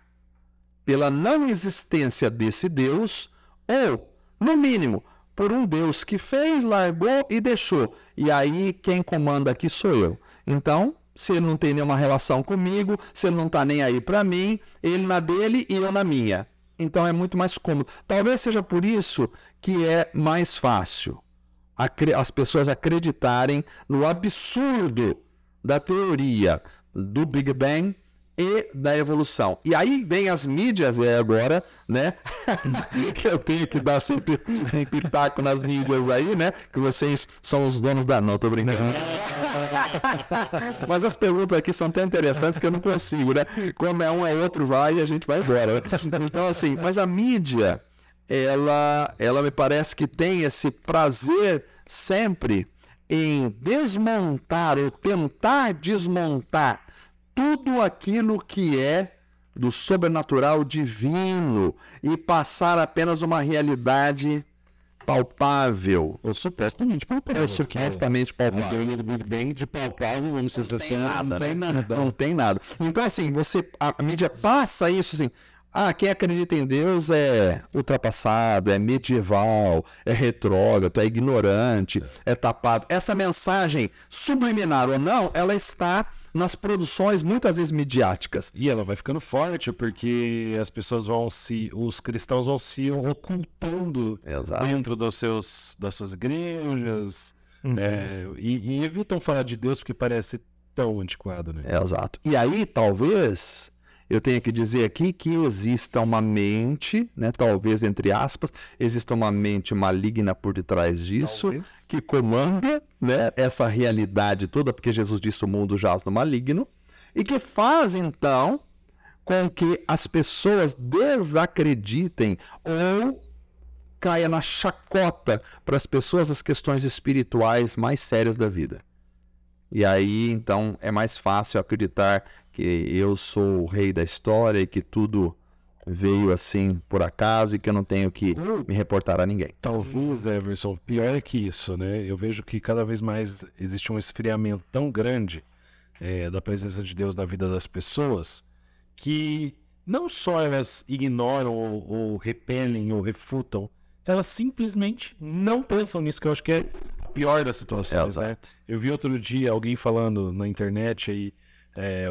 pela não existência desse Deus ou, no mínimo, por um Deus que fez, largou e deixou. E aí, quem comanda aqui sou eu. Então, se ele não tem nenhuma relação comigo, se ele não está nem aí para mim, ele na dele e eu na minha. Então, é muito mais cômodo. Talvez seja por isso que é mais fácil as pessoas acreditarem no absurdo da teoria do Big Bang e da evolução. E aí vem as mídias, e agora, né, que eu tenho que dar sempre um pitaco nas mídias aí, né, que vocês são os donos da... Não, tô brincando. Mas as perguntas aqui são tão interessantes que eu não consigo, né, como é um é outro vai e a gente vai embora. Então, assim, mas a mídia, ela me parece que tem esse prazer sempre em desmontar ou tentar desmontar tudo aquilo que é do sobrenatural divino e passar apenas uma realidade palpável. Ou supostamente palpável. Supostamente palpável. A teoria do Big Bang de palpável, vamos dizer assim, Não tem nada. Não tem nada. Então, assim, a mídia passa isso assim. Quem acredita em Deus é ultrapassado, é medieval, é retrógrado, é ignorante, é tapado. Essa mensagem, subliminar ou não, ela está nas produções muitas vezes midiáticas. E ela vai ficando forte porque as pessoas os cristãos vão se ocultando dentro das suas igrejas, e evitam falar de Deus porque parece tão antiquado, né? Exato. E aí, talvez... Eu tenho que dizer aqui que exista uma mente, né, talvez entre aspas, exista uma mente maligna por detrás disso, que comanda, né, essa realidade toda, porque Jesus disse o mundo jaz no maligno, e que faz então com que as pessoas desacreditem ou caia na chacota para as pessoas as questões espirituais mais sérias da vida. E aí, então, é mais fácil acreditar que eu sou o rei da história e que tudo veio assim por acaso e que eu não tenho que me reportar a ninguém. Talvez, Everson, pior é que isso, né? Eu vejo que cada vez mais existe um esfriamento tão grande da presença de Deus na vida das pessoas que não só elas ignoram ou repelem ou refutam, elas simplesmente não pensam nisso, que eu acho que é pior das situações, né? Eu vi outro dia alguém falando na internet aí,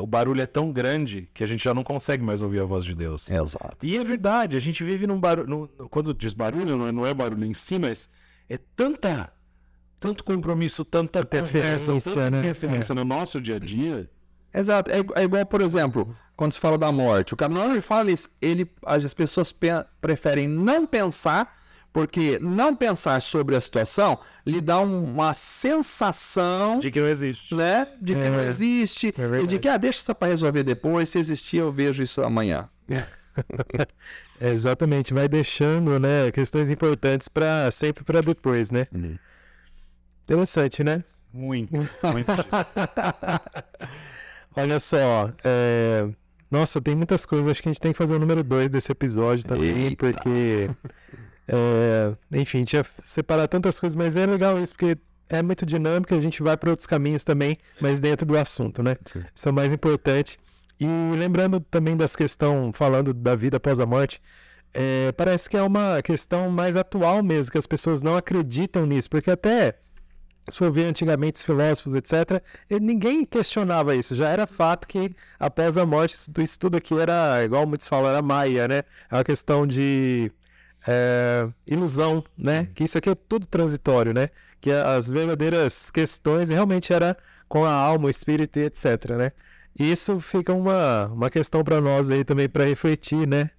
o barulho é tão grande que a gente já não consegue mais ouvir a voz de Deus. Exato. E é verdade, a gente vive num barulho, quando diz barulho, não é barulho em si, mas é tanto compromisso, tanta interferência no nosso dia a dia. Exato, é igual, por exemplo, quando se fala da morte, o cara não fala isso, as pessoas preferem não pensar, porque não pensar sobre a situação lhe dá uma sensação de que não existe, né? De que não existe, e de que deixa isso para resolver depois, se existir eu vejo isso amanhã. Exatamente, vai deixando, né, questões importantes sempre para depois, né? Interessante, né? Muito. Olha só, nossa, tem muitas coisas, acho que a gente tem que fazer o número 2 desse episódio também, porque... enfim, tinha separar tantas coisas, mas é legal isso, porque é muito dinâmico, a gente vai para outros caminhos também, mas dentro do assunto, né? Sim. Isso é o mais importante. E lembrando também das questões, falando da vida após a morte, parece que é uma questão mais atual mesmo, que as pessoas não acreditam nisso, porque até, se for ver antigamente os filósofos, etc., ninguém questionava isso, já era fato que após a morte, isso tudo aqui era, igual muitos falam, era maia, né? É uma questão de... ilusão, né? Que isso aqui é tudo transitório, né? Que as verdadeiras questões realmente era com a alma, o espírito e etc, né? E isso fica uma questão para nós aí também para refletir, né?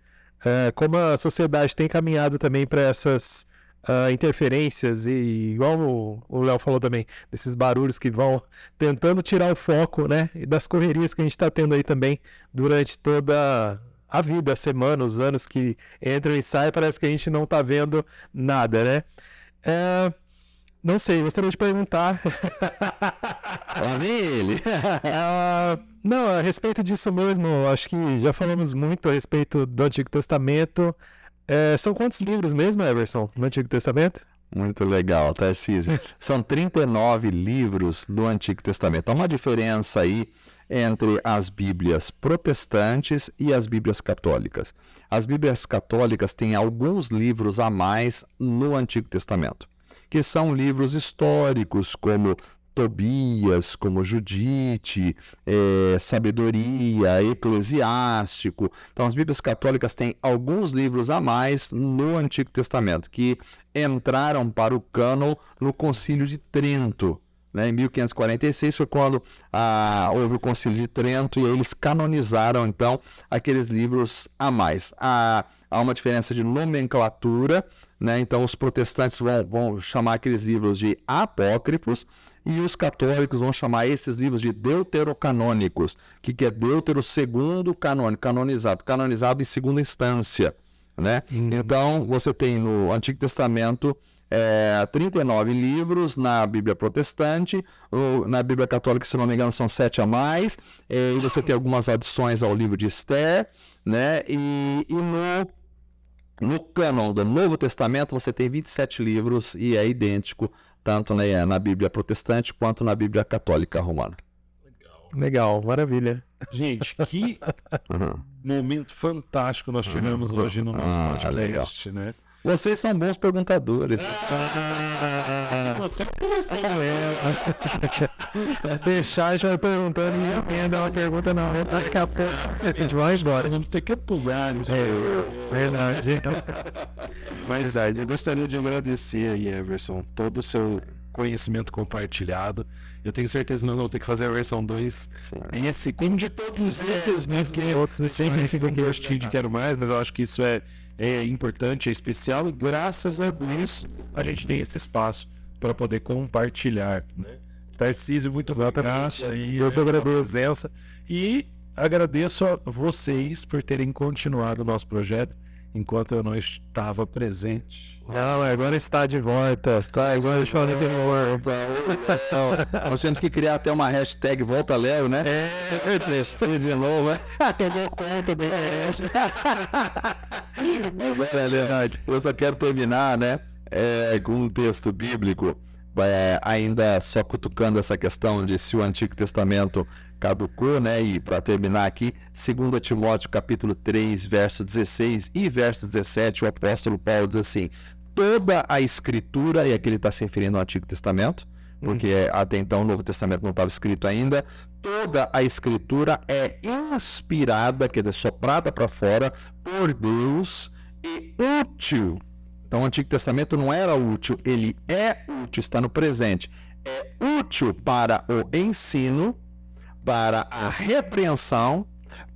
Como a sociedade tem caminhado também para essas interferências e igual o Léo falou também, desses barulhos que vão tentando tirar o foco, né? E das correrias que a gente está tendo aí também durante toda a vida, a semana, os anos que entram e saem, parece que a gente não tá vendo nada, né? Não sei, gostaria de perguntar. Lá vem ele. Não, a respeito disso mesmo, acho que já falamos muito a respeito do Antigo Testamento. São quantos livros mesmo, Everson, no Antigo Testamento? Muito legal, Tarcísio. São 39 livros do Antigo Testamento. Há uma diferença aí entre as Bíblias protestantes e as Bíblias católicas. As Bíblias católicas têm alguns livros a mais no Antigo Testamento, que são livros históricos, como Tobias, como Judite, Sabedoria, Eclesiástico. Então, as Bíblias católicas têm alguns livros a mais no Antigo Testamento, que entraram para o cânon no Concílio de Trento. Em 1546 foi quando houve o Concílio de Trento e aí eles canonizaram, então, aqueles livros a mais. Há uma diferença de nomenclatura, então os protestantes vão chamar aqueles livros de apócrifos e os católicos vão chamar esses livros de deuterocanônicos, que é deutero segundo canônico, canonizado em segunda instância. Então, você tem no Antigo Testamento 39 livros na Bíblia protestante, na Bíblia católica, se não me engano, são 7 a mais, e você tem algumas adições ao livro de Esther, e no cânon do Novo Testamento você tem 27 livros e é idêntico tanto na Bíblia protestante quanto na Bíblia católica romana. Legal, maravilha. Gente, que momento fantástico nós tivemos hoje no nosso podcast, né? Vocês são bons perguntadores. Você Se deixar, a gente vai perguntando e emenda uma pergunta na outra. Daqui a pouco a gente vai embora. vamos ter que pular isso. Verdade. Mas eu gostaria de agradecer aí, Everson, todo o seu conhecimento compartilhado. Eu tenho certeza que nós vamos ter que fazer a versão 2 em esse, como de todos os outros, né? Porque sempre fica um gostinho de quero mais, mas eu acho que isso é importante, é especial, e graças a isso a gente tem esse espaço para poder compartilhar, né? Tarcísio, muito obrigado Eu que agradeço. presença e agradeço a vocês por terem continuado o nosso projeto enquanto eu não estava presente. Não, agora está de volta. Agora deixa eu falar Nós temos que criar até uma hashtag Volta Léo, né? de novo, né? Tomou conta do Mas verdade. Eu só quero terminar, com um texto bíblico, ainda só cutucando essa questão de se o Antigo Testamento caducou, e para terminar aqui, 2 Timóteo capítulo 3, verso 16 e verso 17, o apóstolo Paulo diz assim: toda a escritura, e aqui ele está se referindo ao Antigo Testamento, porque até então o Novo Testamento não estava escrito ainda, toda a escritura é inspirada, quer dizer, soprada para fora por Deus e útil. Então o Antigo Testamento não era útil, ele é útil, está no presente. É útil para o ensino, para a repreensão,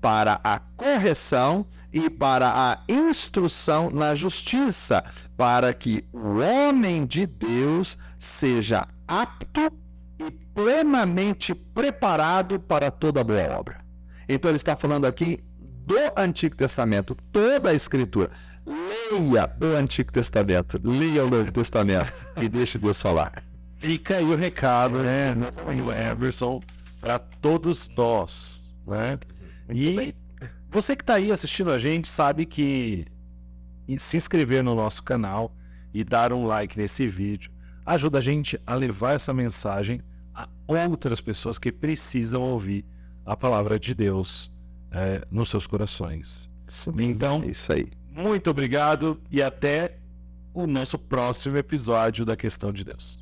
para a correção e para a instrução na justiça, para que o homem de Deus seja apto e plenamente preparado para toda boa obra. Então ele está falando aqui do Antigo Testamento, toda a Escritura. Leia o Antigo Testamento, leia o Novo Testamento e deixe Deus falar. Fica aí o recado, o Everson, para todos nós, né? E você que está aí assistindo a gente sabe que se inscrever no nosso canal e dar um like nesse vídeo ajuda a gente a levar essa mensagem a outras pessoas que precisam ouvir a palavra de Deus nos seus corações. Então, É isso aí. muito obrigado e até o nosso próximo episódio da Questão de Deus.